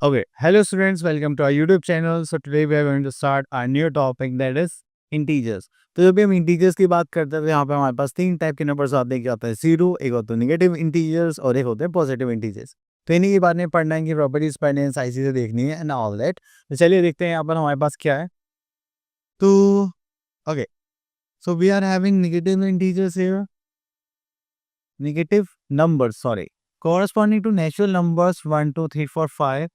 Okay, hello students, welcome to our YouTube channel. So today we are going to start our new topic that is integers. तो जब भी हम integers की बात करते हैं तो यहाँ पे हमारे पास तीन टाइप के नंबर्स आते हैं, क्या होता है जीरो, एक होता है नेगेटिव इंटीजर्स और एक होते हैं पॉजिटिव इंटीजर्स। तो इन्हीं के बारे में पढ़ना है कि प्रॉपर्टीज पढ़नी है, सारी चीजें देखनी है एंड ऑल दैट। तो चलिए देखते हैं यहाँ पर हमारे पास क्या है। तो okay, so we are having negative integers here, negative numbers, sorry, corresponding to natural numbers 1, 2, 3, 4, 5,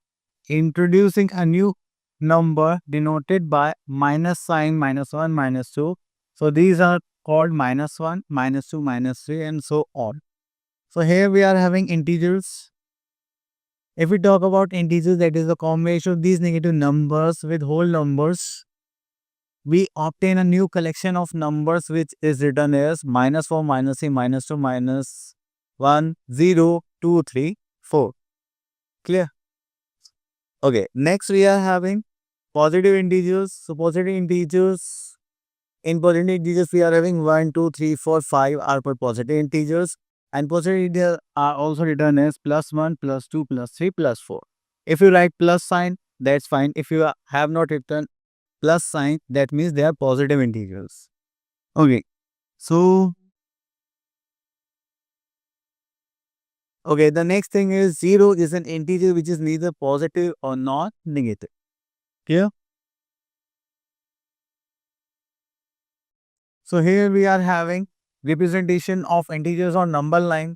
introducing a new number denoted by minus sign, -1, -2. So these are called -1, -2, -3, and so on. So here we are having integers. If we talk about integers, that is the combination of these negative numbers with whole numbers. We obtain a new collection of numbers which is written as -4, -3, -2, -1, 0, 2, 3, 4. Clear? Okay, next we are having positive integers. So positive integers, in positive integers we are having 1, 2, 3, 4, 5 are for positive integers, and positive integers are also written as +1, +2, +3, +4. If you write plus sign, that's fine. If you have not written plus sign, that means they are positive integers. Okay, so the next thing is 0 is an integer which is neither positive or not negative. Clear? So here we are having representation of integers on number line.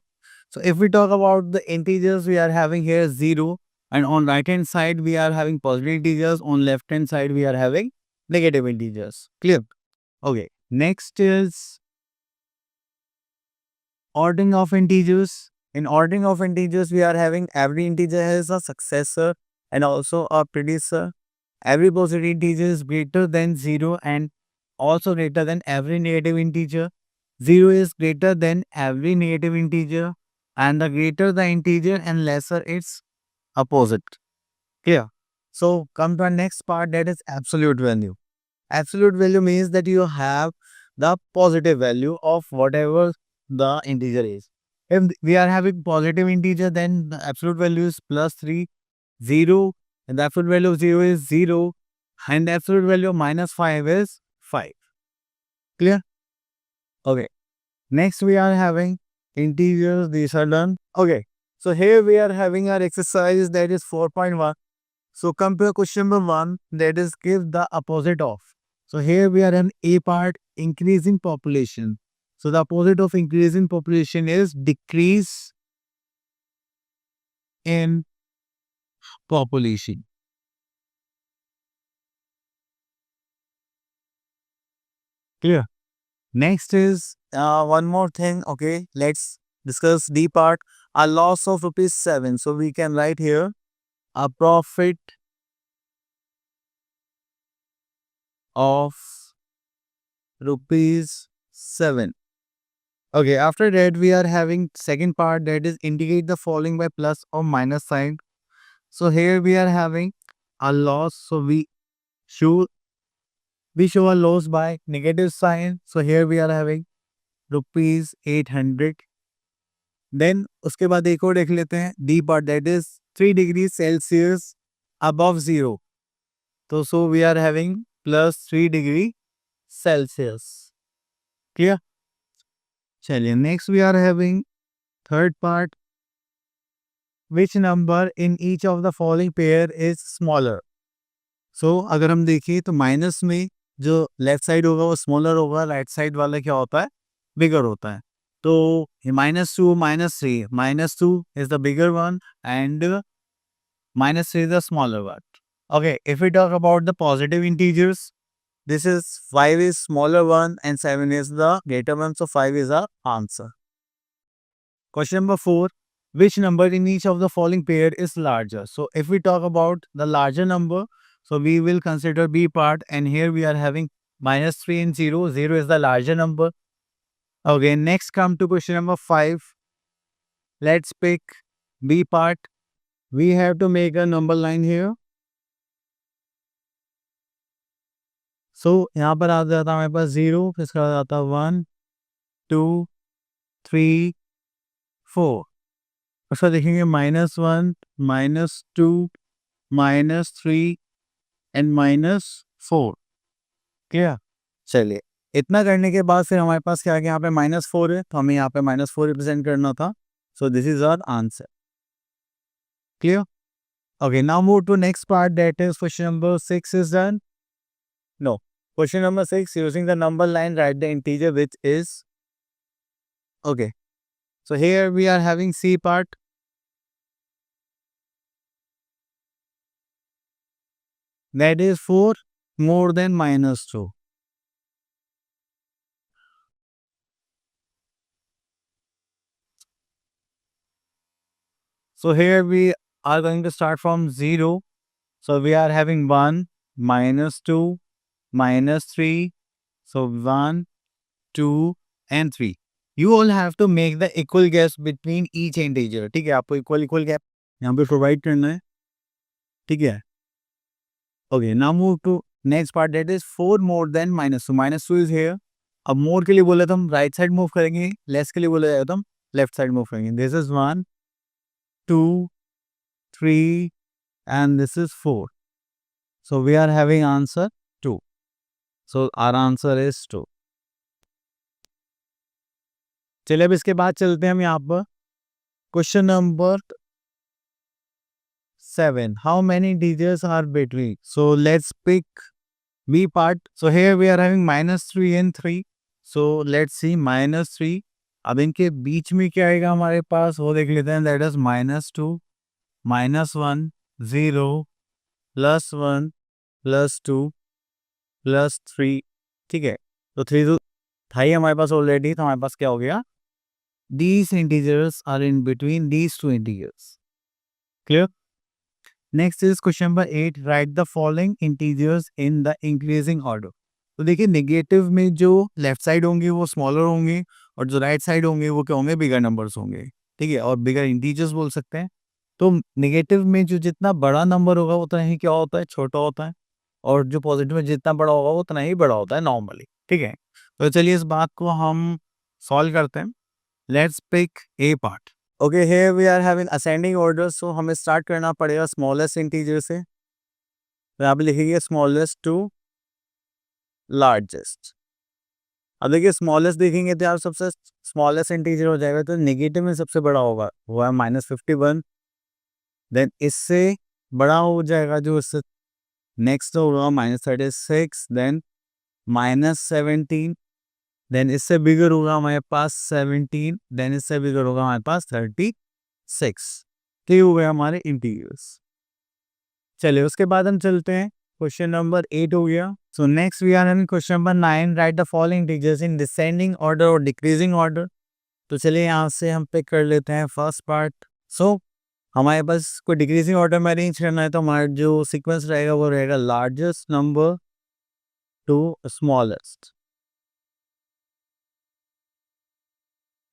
So if we talk about the integers, we are having here 0, and on right hand side we are having positive integers, on left hand side we are having negative integers. Clear? Okay, next is ordering of integers. In ordering of integers, we are having every integer has a successor and also a predecessor. Every positive integer is greater than 0 and also greater than every negative integer. 0 is greater than every negative integer, and the greater the integer and lesser its opposite. Clear? So come to our next part, that is absolute value. Absolute value means that you have the positive value of whatever the integer is. If we are having positive integer, then the absolute value is +3, 0, and the absolute value of 0 is 0, and the absolute value of -5 is 5. Clear? Okay. Next we are having integers, these are done. Okay. So here we are having our exercise, that is 4.1. So compare question number 1, that is give the opposite of. So here we are in A part, increasing population. So the opposite of increasing population is decrease in population. Clear? Next is one more thing. Okay, let's discuss D part. A loss of ₹7. So we can write here a profit of ₹7. Okay, after that we are having second part, that is indicate the following by plus or minus sign. So here we are having a loss. So show we show a loss by negative sign. So here we are having ₹800. Then उसके बाद एक और देख लेते हैं D part, that is 3 degrees Celsius above 0. So we are having +3 degree Celsius. Clear? चलिए next we are having third part. Which number in each of the following pair is smaller? So अगर हम देखें तो minus में जो left side होगा वो smaller होगा, राइट साइड वाला क्या होता है, बिगर होता है. तो -2, -3, -2 is the bigger one and -3 is the smaller one. Okay, if we talk about the positive integers, this is 5 is smaller one and 7 is the greater one, so 5 is our answer. Question number 4. Which number in each of the following pair is larger? So if we talk about the larger number, so we will consider B part, and here we are having -3 and 0. 0 is the larger number. Okay, next come to question number 5. Let's pick B part. We have to make a number line here. So यहाँ पर आ जाता है हमारे पास 0, फिर इसका आ जाता है 1, 2, 3, 4. उसका देखेंगे -1, -2, -3 एंड -4। क्लियर? चलिए, इतना करने के बाद फिर हमारे पास क्या है कि यहाँ पे -4 है, तो हमें यहाँ पे -4 रिप्रेजेंट करना था। So this is our answer. Clear? Okay, now move to next part, that is question number 6 is done. No. Question number 6, using the number line, write the integer which is. Okay. So here we are having C part. That is 4 more than -2. So here we are going to start from 0. So we are having 1, -2, -3. So 1, 2 and 3. You all have to make the equal gaps between each integer. ठीक है, आपको equal gap यहाँ पे provide करना है। ठीक है। Okay, now move to next part, that is 4 more than -2. -2 is here. अब more के लिए बोले तो हम राइट साइड मूव करेंगे, लेस के लिए बोला जाए तो हम लेफ्ट साइड मूव करेंगे। This is 1, 2, 3 and this is 4. So we are having answer 2. So our answer is 2. चलिए अब इसके बाद चलते हैं हम यहाँ पर question number 7. How many integers are between? So let's pick B part. So here we are having -3 and 3. So let's see -3. अब इनके बीच में क्या आएगा हमारे पास वो देख लेते हैं। That is -2, -1, 0, +1, +2, +3। ठीक है, तो 3 तो था ही हमारे पास ऑलरेडी, तो हमारे पास क्या हो गया, these integers are in between these two integers. Clear? Next is question number 8, right the following integers in the increasing order. तो देखिए, नेगेटिव में जो लेफ्ट साइड होंगे वो स्मॉलर होंगे और जो राइट साइड होंगे वो क्या होंगे, बिगर नंबर्स होंगे। ठीक है, और बिगर इंटीजर्स बोल सकते हैं। तो नेगेटिव में जो जितना बड़ा नंबर होगा उतना ही क्या होता है, छोटा होता है, और जो पॉजिटिव में जितना बड़ा होगा उतना ही बड़ा होता है नॉर्मली। ठीक है, तो चलिए इस बात को हम सॉल्व करते हैं। Let's pick a part. Okay, here we are having ascending order. So हमें स्टार्ट करना पड़ेगा स्मॉलेस्ट इंटीजर से। तो यहाँ पे लिखेंगे स्मॉलेस्ट टू लार्जेस्ट। अब देखिए, स्मॉलेस्ट देखेंगे तो यार सबसे स्मॉलेस्ट इंटीजर हो जाएगा, तो नेगेटिव में सबसे बड़ा होगा वो है -51। देन इससे बड़ा हो जाएगा जो इससे नेक्स्ट होगा -36, देन -17, देन इससे बिगर होगा हमारे पास 17, देन इससे बिगर होगा हमारे पास 36। तो ये हो गए हमारे इंटीजर्स। चलिए उसके बाद हम चलते हैं, क्वेश्चन नंबर 8 हो गया। So next we are in question number 9, write the following integers in descending order और डिक्रीजिंग ऑर्डर। तो चलिए यहाँ से हम पिक कर लेते हैं फर्स्ट पार्ट। सो हमारे पास कोई डिक्रीजिंग ऑर्डर में अरेंज करना है, तो हमारा जो सीक्वेंस रहेगा वो रहेगा largest number to smallest.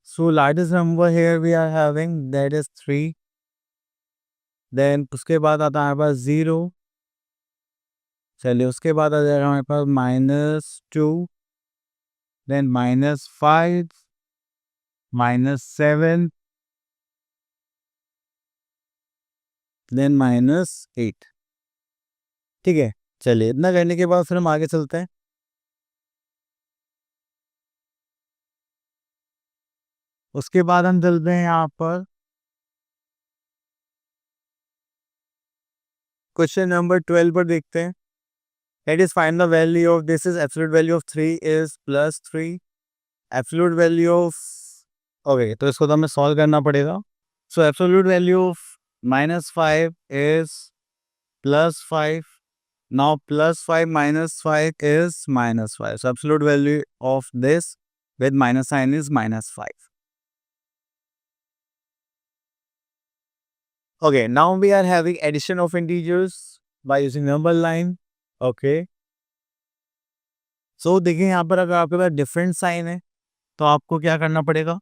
So largest number here we are having that is 3। Then उसके बाद आता है हमारे पास 0। चलिए उसके बाद आ जाएगा हमारे पास -2, देन -5, -7, देन -8। ठीक है, चलिए इतना करने के बाद फिर हम आगे चलते हैं। उसके बाद हम चलते हैं यहाँ पर क्वेश्चन नंबर 12 पर देखते हैं। That is, find the value of, this is absolute value of 3 is +3, absolute value of, okay तो इसको तो हमें सॉल्व करना पड़ेगा। सो absolute value of -5 is +5। Now +5 -5 is -5, so absolute value of this with minus sign is -5. Okay, now we are having addition of integers by using number line. Okay, so देखिए यहाँ पर अगर आपके पास डिफरेंट साइन है तो आपको क्या करना पड़ेगा,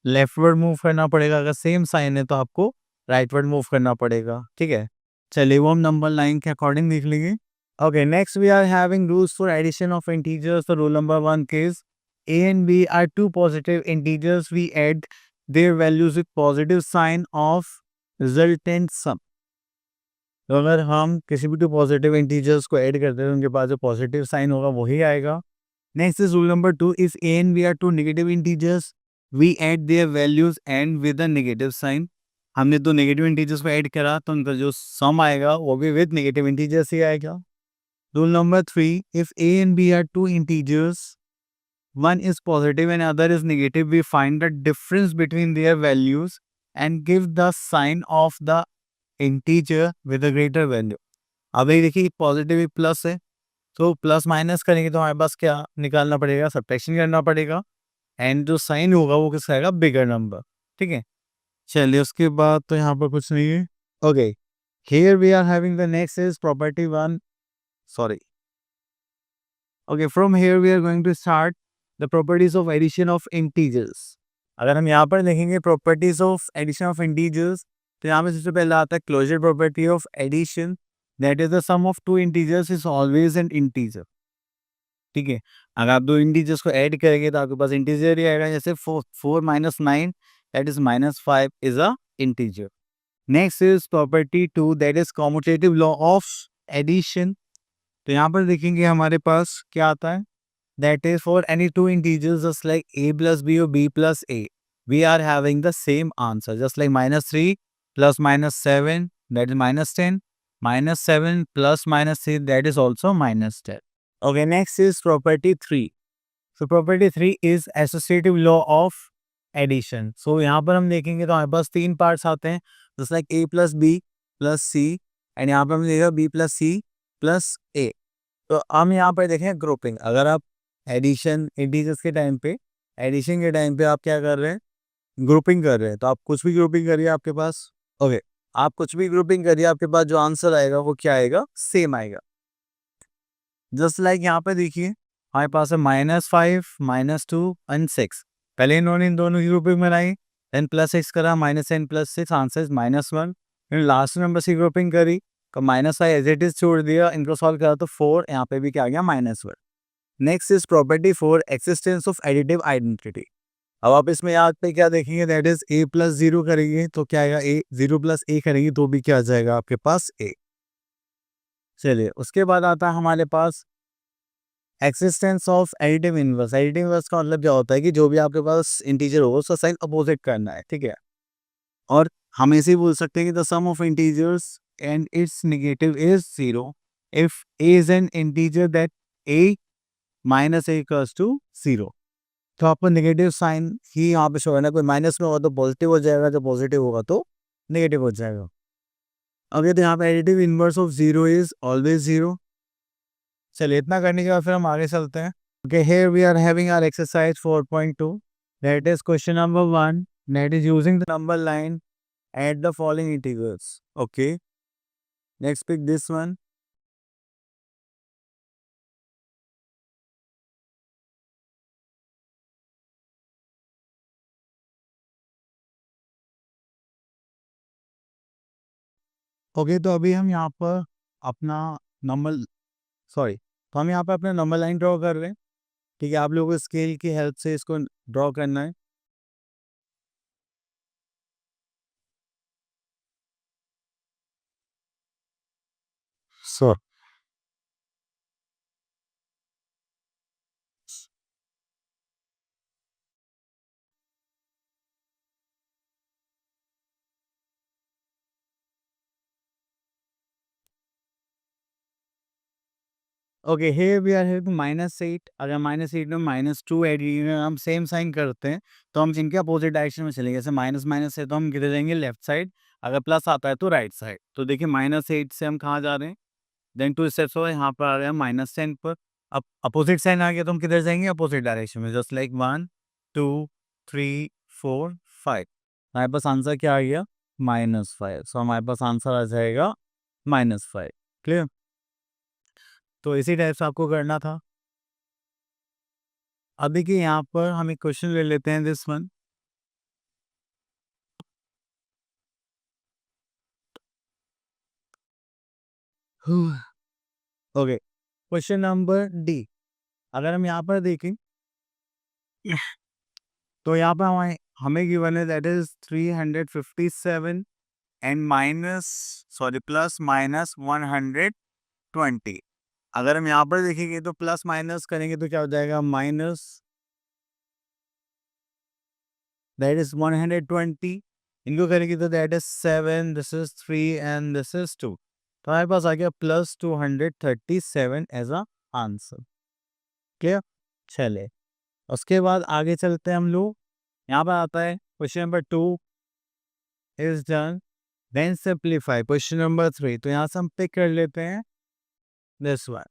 लेफ्टवर्ड मूव करना पड़ेगा। अगर सेम साइन है तो आपको राइटवर्ड मूव करना पड़ेगा। ठीक है, चलिए वो हम नंबर लाइन के अकॉर्डिंग देख लेंगे। Okay, next we are having rules for addition of integers. तो rule number 1 case a and b are two positive integers, we add their values with positive sign of resultant sum. तो अगर हम किसी भी to positive integers को add करते हैं तो उनके पास जो पॉजिटिव साइन होगा वही आएगा। Next is rule number 2, if a and b are two negative integers we add their values and with a negative sign. हमने तो नेगेटिव इंटीजर्स को ऐड करा तो उनका जो सम आएगा वो भी विद नेगेटिव इंटीजर्स ही आएगा। Rule number 3, if a and b are two integers, one is positive and other is negative, we find the difference between their values and give the sign of the integer with a greater value। अब ये देखिए positive plus है तो plus minus करेंगे तो हमारे पास क्या निकालना पड़ेगा, सब्ट्रैक्शन करना पड़ेगा एंड जो साइन होगा वो किसका आएगा, बिगर नंबर। ठीक है, चलिए उसके बाद तो यहाँ पर कुछ नहीं है। Okay, here we are having the next is property one, sorry, okay, from here we are going to start the properties of addition of integers. अगर हम यहाँ पर देखेंगे properties of addition of integers तो यहाँ पे सबसे पहले आता है closure property of addition, that is the sum of two integers is always an integer. ठीक है, अगर आप दो इंटीजर्स को ऐड करेंगे तो आपके पास इंटीजर ही आएगा, जैसे 4 - 9 that is -5 is a integer. Next is property two, that is commutative law of addition. तो यहाँ पर देखेंगे हमारे पास क्या आता है, that is for any two integers just like a plus b or b plus a, we are having the same answer, just like -3 plus -7 that is -10, -7 plus -3 that is also -10। Okay, next is property 3। So property 3 is associative law of addition। So यहाँ पर हम देखेंगे तो हमारे पास तीन parts आते हैं, just like a plus b plus c and यहाँ पर हम देखेगा b plus c plus a। तो हम यहाँ पर देखें ग्रुपिंग, अगर आप एडिशन इंटीजर्स के टाइम पे, एडिशन के टाइम पे आप क्या कर रहे हैं, ग्रुपिंग कर रहे हैं, तो आप कुछ भी ग्रुपिंग करिए आपके पास, ओके, आप कुछ भी ग्रुपिंग करिए आपके पास जो आंसर आएगा वो क्या आएगा, सेम आएगा। जस्ट लाइक यहाँ पे देखिए हमारे पास है -5 -2 एंड 6, पहले इन्होंने इन दोनों की ग्रुपिंग बनाई, देन +6 करा, -10 +6 आंसर -1, फिर लास्ट नंबर से ग्रुपिंग करी तो -5 एज इट इज छोड़ दिया, इनको सॉल्व करा तो 4, यहाँ पे भी क्या आ गया, -1। Next is property 4, existence of additive identity. अब आप इसमें याद पे क्या देखेंगे, दैट इज a + 0 करेंगे तो क्या आएगा, a 0 + a करेंगे तो भी क्या आ जाएगा आपके पास a। चलिए उसके बाद आता है हमारे पास existence of additive inverse. Additive inverse का मतलब क्या होता है कि जो भी आपके पास इंटीजर होगा उसका साइन अपोजिट करना है। ठीक है, और हम ऐसे ही बोल सकते हैं कि the sum of integers and its negative is 0 if a is an integer that a - a equals to 0। तो आपको नेगेटिव साइन ही यहाँ पे शो है ना, कोई माइनस में होगा तो पॉजिटिव हो जाएगा, जब पॉजिटिव होगा तो नेगेटिव हो जाएगा। अब ये तो यहाँ पे additive inverse of 0 is always 0। चलिए इतना करने के बाद फिर हम आगे चलते हैं। Okay, here we are having our exercise 4.2, that is question number 1, that is using the number line at the following integrals. Okay, next pick this one. Okay, तो अभी हम यहाँ पर अपना नंबर, सॉरी, तो हम यहाँ पर अपना नंबर लाइन ड्रॉ कर रहे हैं। ठीक है, आप लोगों को स्केल की हेल्प से इसको ड्रॉ करना है। So okay, here we are having -8। अगर -8 में -2 ऐड हम सेम साइन करते हैं तो हम इनके अपोजिट डायरेक्शन में चलेंगे। जैसे माइनस माइनस है तो हम किधर जाएंगे, लेफ्ट साइड, अगर प्लस आता है तो राइट साइड। तो देखिए -8 से हम कहाँ जा रहे हैं, देन 2 स्टेप्स और यहाँ पर आ रहे हैं -10 पर। अब अपोजिट साइन आ गया तो हम किधर जाएंगे, अपोजिट डायरेक्शन में, जस्ट लाइक 1 2 3 4 5। हमारे पास आंसर क्या आ गया, -5। सो हमारे पास आंसर आ जाएगा -5। क्लियर, तो इसी टाइप से आपको करना था। अब देखिए यहाँ पर हम एक क्वेश्चन ले लेते हैं, this one. Okay, question number D. अगर हम यहाँ पर देखें तो यहाँ पर हमें हमें गिवन है that is 357 and plus minus 120। अगर हम यहाँ पर देखेंगे तो प्लस माइनस करेंगे तो क्या हो जाएगा, माइनस दैट इज 120, इनको करेंगे तो that is 7, this is 3 and this is 2। तो हमारे पास आ गया plus 237 as a answer. Clear. चले उसके बाद आगे चलते हैं हम लोग। यहाँ पर आता है question number 2 is done, then simplify question number 3। तो यहाँ से हम पिक कर लेते हैं this one,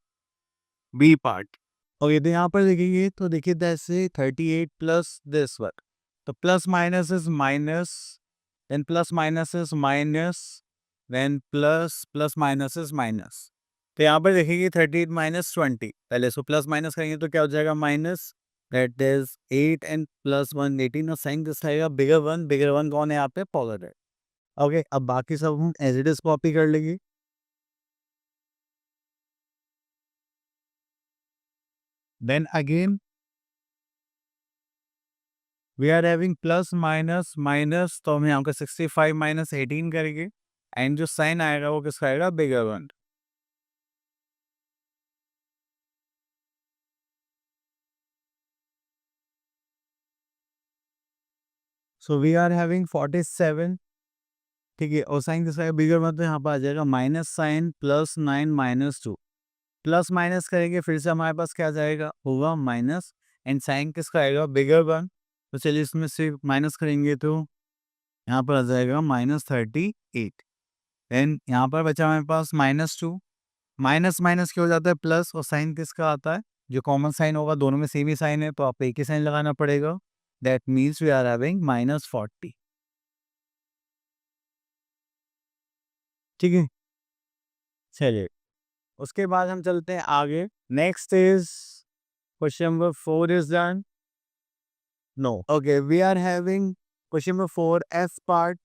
b part. Okay, तो यहाँ पर देखेंगे तो देखिए जैसे 38 प्लस दिस वन, तो plus minus is minus, then plus minus is minus, then plus plus minus is minus. तो यहाँ पर देखेंगे 38 माइनस 20, पहले इसको प्लस माइनस करेंगे तो क्या हो जाएगा, minus that is 8 and plus 1 18 और साइन दिस आएगा बिगर वन कौन है यहाँ पे, पॉजिटिव। ओके, अब बाकी सब हम एज इट इज कॉपी कर लेंगे। Then again we are having plus minus minus, तो हम यहाँ पे 65 माइनस 18 करेंगे एंड जो साइन आएगा वो किसका आएगा, bigger one. So we are having 47, ठीक है, और साइन किसका आएगा, बिगर वन, तो यहाँ पर आ जाएगा minus sign plus 9 minus 2। Plus minus करेंगे फिर से हमारे पास क्या आ जाएगा, होगा माइनस एंड साइन किसका आएगा, बिगर वन। तो चलिए इसमें से माइनस करेंगे तो यहाँ पर आ जाएगा माइनस 38। देन यहाँ पर बचा हमारे पास माइनस 2, माइनस माइनस क्या हो जाता है, प्लस, और साइन किसका आता है, जो कॉमन साइन होगा, दोनों में सेम ही साइन है तो आप एक ही साइन लगाना पड़ेगा। That means we are having minus 40। ठीक है, चलिए उसके बाद हम चलते हैं आगे। Next is question number 4 is done. No, okay, we are having question number 4 f part.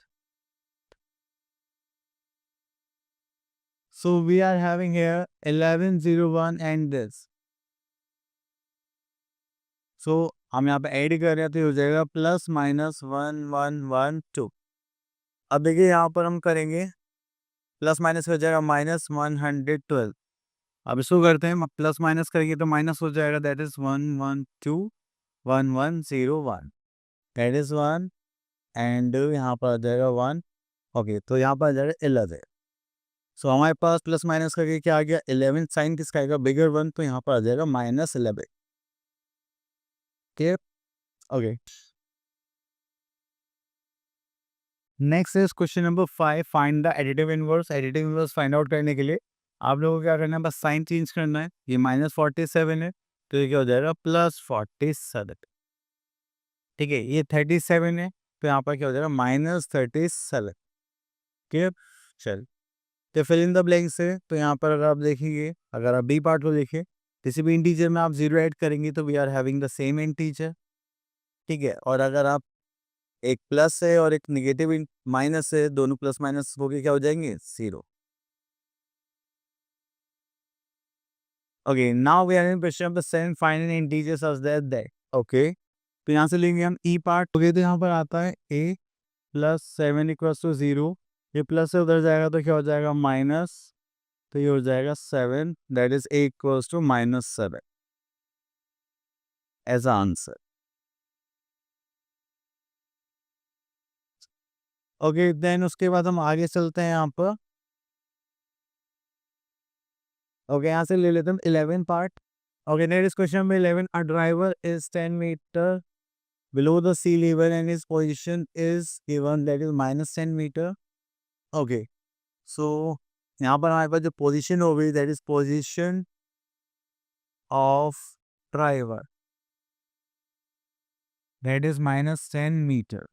So we are having here 1101 and this. So हम यहाँ पे ऐड कर रहे हैं तो ये हो जाएगा प्लस माइनस 1112। अब देखिए यहाँ पर हम करेंगे प्लस माइनस हो जाएगा माइनस 112। अब इसको करते हैं, प्लस माइनस करेंगे तो माइनस हो जाएगा, that is 1121101, that is 1 and यहाँ पर आ जाएगा 1। ओके, तो यहाँ पर आ जाएगा 11। सो हमारे पास प्लस माइनस करके क्या आ गया, 11, साइन किसका आएगा, बिगर वन, तो यहाँ पर आ जाएगा माइनस 11। ठीक है, okay. Next is question number 5, find the additive inverse. Additive inverse find out करने के लिए आप लोगों को क्या करना है, बस साइन चेंज करना है। ये माइनस 47 है तो ये क्या हो जाएगा, प्लस 47। ठीक है, ये 37 है तो यहाँ पर क्या हो जाएगा, माइनस 37। क्लियर। चल, तो फिल इन द ब्लैंक्स है। तो यहाँ पर अगर आप देखेंगे, अगर आप बी पार्ट को देखें, किसी भी इंटीजर में आप जीरो ऐड करेंगे तो we are having the same integer. ठीक है, और अगर आप एक प्लस है और एक निगेटिव माइनस है, दोनों प्लस माइनस होके क्या हो जाएंगे, zero. Okay, now we are in question number 7, find integers such that okay, तो यहाँ से लेंगे हम ई पार्ट। ओके, तो यहाँ पर आता है ए प्लस 7 इक्वल्स टू 0। ये प्लस से उधर जाएगा तो क्या हो जाएगा, माइनस, तो ये हो जाएगा 7, that is a equals to minus 7 as answer. Okay, then उसके बाद हम आगे चलते हैं यहाँ पर। ओके, यहाँ से ले लेते हैं 11 part. Okay, next question number 11, a driver is 10 metre below the sea level and his position is given, that is minus 10 meter. Okay, so यहाँ पर हमारे पास जो पोजीशन हो गई, that is position of driver, that is minus 10 meter,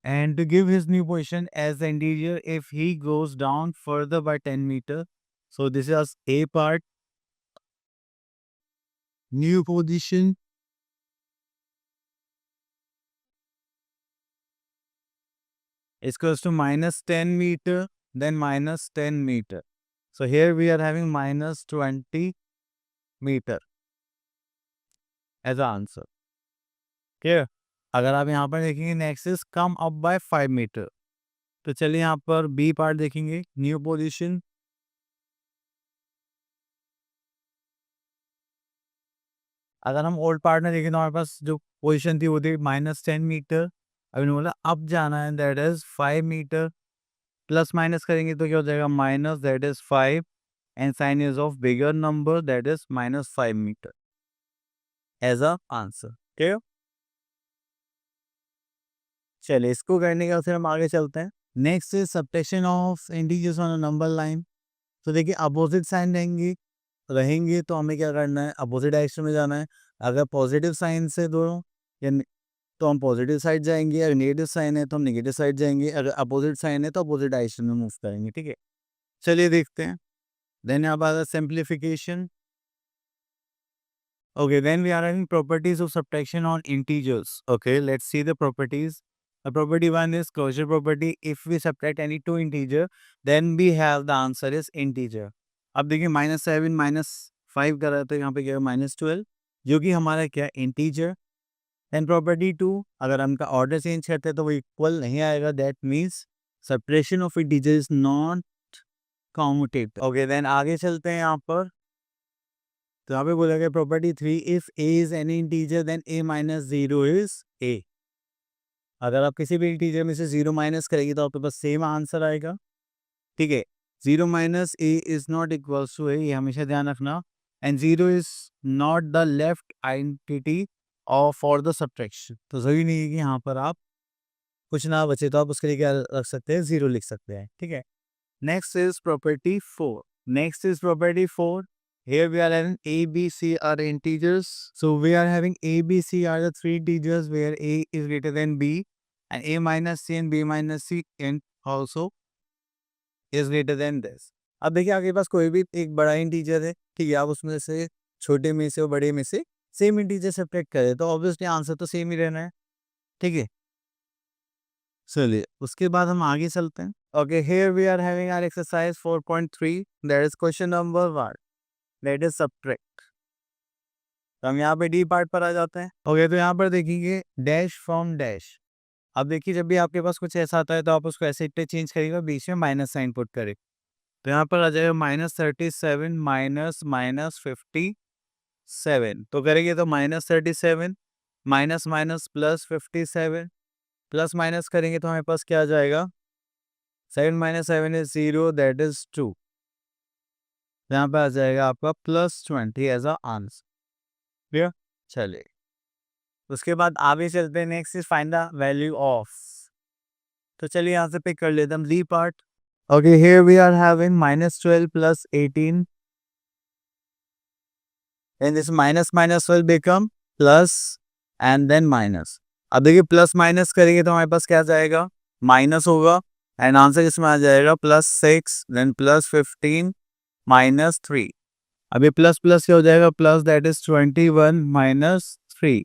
and to give his new position as the interior if he goes down further by 10 meter. So this is a part, new position is equals to minus 10 meter, then minus 10 meter. So here we are having minus 20 meter as an answer. Clear? अगर आप यहाँ पर देखेंगे next is come up by 5 metre, तो चलिए यहाँ पर B part देखेंगे, न्यू पोजीशन। अगर हम ओल्ड पार्ट में देखें तो हमारे पास जो पोजीशन थी वो थी -10 मीटर। अभी बोला अब जाना है, that is 5 metre. Plus minus करेंगे तो क्या हो जाएगा, minus, that is 5 and sign is of bigger number, that is -5 metre as a answer. ठीक है, चलिए इसको करने के बाद फिर हम आगे चलते हैं। Next is subtraction of integers on a number line. तो देखिए अपोजिट साइन रहेंगी रहेंगे तो हमें क्या करना है, अपोजिट डायरेक्शन में जाना है। अगर पॉजिटिव साइन से दोनों या तो हम पॉजिटिव साइड जाएंगे, अगर नेगेटिव साइन है तो हम नेगेटिव साइड जाएंगे, अगर अपोजिट साइन है तो अपोजिट डायरेक्शन में मूव करेंगे। ठीक है, चलिए देखते हैं। देन यहाँ पर simplification. Okay, then we are having properties of subtraction on integers. Okay, let's see the properties. The property one is closure property. If we subtract any two integer, then we have the answer is integer. अब देखिए -7 -5 कर रहा है तो यहाँ पे क्या है -12, जो कि हमारा क्या इंटीजर। एंड प्रॉपर्टी 2, अगर हम का ऑर्डर चेंज करते हैं तो वो इक्वल नहीं आएगा, that means subtraction of integer is not commutative. Okay, then आगे चलते हैं यहाँ पर। तो यहाँ पे बोला गया property 3, if a is any integer then a minus 0 is a। अगर आप किसी भी इंटीजर में से 0 माइनस करेंगे तो आपके पास सेम आंसर आएगा। ठीक है, 0 minus a is not equals to a, ये हमेशा ध्यान रखना। And 0 is not the left identity of for the subtraction. तो जरूरी नहीं है कि यहाँ पर आप कुछ ना बचे तो आप उसके लिए क्या रख सकते हैं, 0 लिख सकते हैं। ठीक है, next is property 4। Next is property 4. Here we are having A, B, C are integers. So we are having A, B, C are the three integers where A is greater than B and A minus C and B minus C and also is greater than this. अब देखिए आपके पास कोई भी एक बड़ा integer है, ठीक है, आप उसमें से छोटे में से और बड़े में से सेम इंटीजर सब्ट्रैक्ट करें तो ऑब्वियसली आंसर तो सेम ही रहना है। ठीक है, चलिए उसके बाद हम आगे चलते हैं। Okay, here we are having our exercise 4.3. That is question number 1. That is subtract. तो हम यहाँ पे डी पार्ट पर आ जाते हैं। ओके, तो यहाँ पर देखेंगे डैश फ्रॉम डैश। अब देखिए जब भी आपके पास कुछ ऐसा आता है तो आप उसको ऐसे इतने चेंज करिएगा, बीच में माइनस साइन पुट करें। तो यहाँ पर आ जाएगा -37 माइनस -57। तो करेंगे तो -37 माइनस माइनस +57 प्लस माइनस करेंगे तो हमारे पास क्या आ जाएगा, 7 minus 7 is 0, that is 2। यहाँ पे आ जाएगा आपका +20 एज अ आंसर। क्लियर, चलिए उसके बाद आगे चलते हैं। Next is find the value of. तो चलिए यहाँ से पिक कर लेते हैं D part. Okay, here we are having -12 + 18 and this minus minus will become plus and then minus. अब देखिए प्लस माइनस करेंगे तो हमारे पास क्या जाएगा, माइनस होगा एंड आंसर इसमें आ जाएगा +6 देन +15 -3। अभी प्लस प्लस क्या हो जाएगा, प्लस दैट इज 21 -3।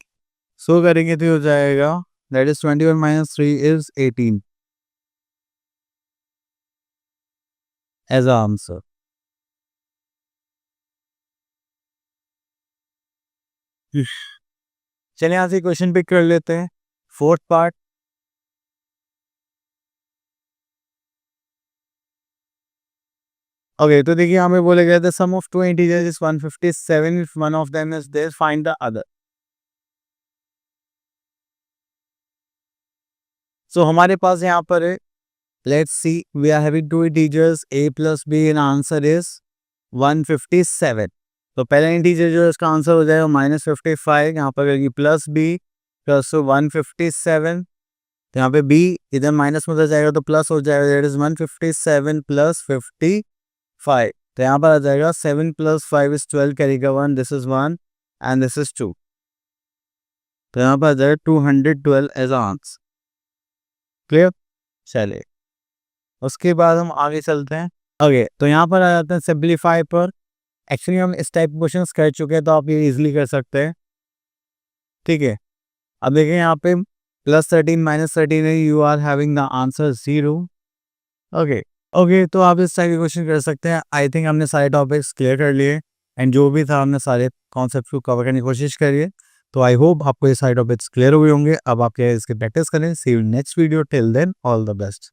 सो करेंगे तो हो जाएगा that is 21 - 3 is 18 as a answer. चलिए यहाँ से क्वेश्चन पिक कर लेते हैं, फोर्थ पार्ट। ओके, तो देखिए हमें बोले गए थे sum of two integers is 157 if one of them is there find the other. So हमारे पास यहाँ पर है, let's see we are having two integers a + b and answer is 157। तो पहला इंटीजर जो है इसका आंसर हो जाएगा -55, यहाँ पर रहेगी +b + 157। तो यहाँ पे b इधर माइनस में उधर जाएगा तो प्लस हो जाएगा, दैट इज 157 + 55। तो यहाँ पर आ जाएगा 7 + 5 इज 12, करेगा 1, this is 1 and this is 2। तो यहाँ पर आ जाएगा 212 एज आंसर। क्लियर, चलिए उसके बाद हम आगे चलते हैं। ओके, तो यहाँ पर आ जाते हैं सिंप्लीफाई पर। एक्चुअली हम इस टाइप क्वेश्चन कर चुके हैं तो आप ये इजीली कर सकते हैं। ठीक है, अब देखिए यहाँ पे +13 - 13 है, you are having the answer 0। Okay okay, तो आप इस टाइप के क्वेश्चन कर सकते हैं। आई थिंक हमने सारे टॉपिक्स क्लियर कर लिए एंड जो भी था हमने सारे कॉन्सेप्ट को कवर करने की कोशिश करी है। तो आई होप आपको ये सारे टॉपिक्स क्लियर हुए होंगे। अब आप क्या इसके प्रैक्टिस करें। See you next video, till then all the best.